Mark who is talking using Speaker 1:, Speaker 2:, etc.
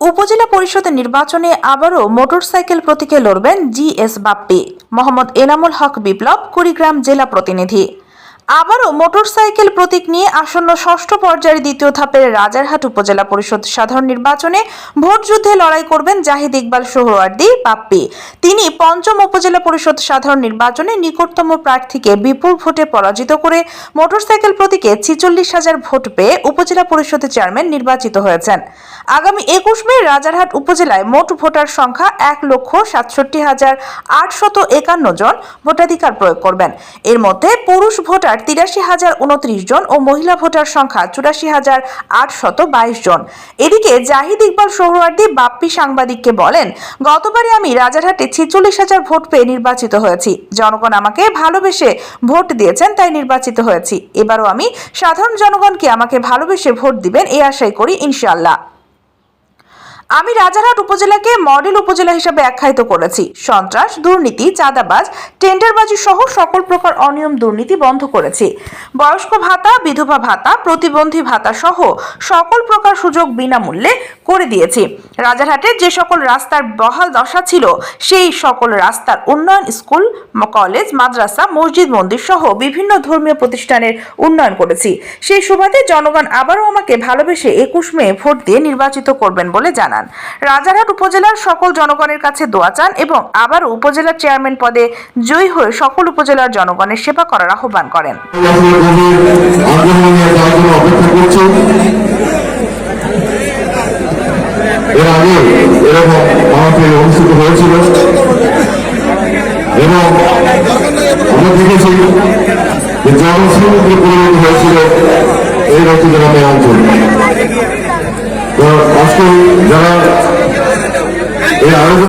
Speaker 1: উপজেলা পরিষদ নির্বাচনে আবারও মোটরসাইকেল প্রতীকে লড়বেন জিএস বাপ্পি। মোহাম্মদ এনামুল হক বিপ্লব, কুড়িগ্রাম জেলা প্রতিনিধি। আবারও মোটরসাইকেল প্রতীক নিয়ে আসন্ন ষষ্ঠ পর্যায়ের দ্বিতীয় ধাপের রাজারহাট উপজেলা পরিষদ সাধারণ নির্বাচনে ভোট যুদ্ধে লড়াই করবেন জাহিদ ইকবাল সোহরাওয়ার্দী বাপ্পি। তিনি পঞ্চম উপজেলা পরিষদ সাধারণ নির্বাচনে নিকটতম প্রার্থীকে বিপুল ভোটে পরাজিত করে মোটরসাইকেল প্রতীকে 46,000 ভোট পেয়ে উপজেলা পরিষদের চেয়ারম্যান নির্বাচিত হয়েছেন। আগামী 21 মে রাজারহাট উপজেলায় মোট ভোটার সংখ্যা 1,67,851 জন ভোটাধিকার প্রয়োগ করবেন। এর মধ্যে পুরুষ ভোটার 83,029 জন ও মহিলা ভোটার সংখ্যা 84,822 জন। এদিকে জাহিদ ইকবাল সোহরাওয়ার্দী বাপ্পি সাংবাদিককে বলেন, গতবারে আমি রাজারহাটে 46,000 ভোট পেয়ে নির্বাচিত হয়েছি। জনগণ আমাকে ভালোবেসে ভোট দিয়েছেন, তাই নির্বাচিত হয়েছি। এবারও আমি সাধারণ জনগণকে আমাকে ভালোবেসে ভোট দিবেন এই আশাই করি ইনশাআল্লাহ। আমি রাজারহাট উপজেলাকে মডেল উপজেলা হিসেবে আখ্যায়িত করেছি। সন্ত্রাস, দুর্নীতি, চাঁদাবাজ, টেন্ডারবাজি সহ সকল প্রকার অনিয়ম দুর্নীতি বন্ধ করেছি। বয়স্ক ভাতা, বিধবা ভাতা, প্রতিবন্ধী ভাতা সহ সকল প্রকার সুযোগ বিনামূল্যে করে দিয়েছি। রাজারহাটের যে সকল রাস্তার বহাল দশা ছিল সেই সকল রাস্তার উন্নয়ন, স্কুল, কলেজ, মাদ্রাসা, মসজিদ, মন্দির সহ বিভিন্ন ধর্মীয় প্রতিষ্ঠানের উন্নয়ন করেছি। সেই সুবাদে জনগণ আবারও আমাকে ভালোবেসে 21 মে ভোট দিয়ে নির্বাচিত করবেন বলে জানান। রাজারহাট উপজেলার সকল জনগণের কাছে দোয়া চান এবং আবারও উপজেলার চেয়ারম্যান পদে জয়ী হয়ে সকল উপজেলার জনগণের সেবা করার আহ্বান করেন।
Speaker 2: এর আগে এরকম আমাদের অনুষ্ঠিত হয়েছিল এবং আমরা দেখেছি যে জনসমুদ্রে পরিণত হয়েছিল এই রক্তগ্রামে অঞ্চল। আজকে যারা এই আয়োজন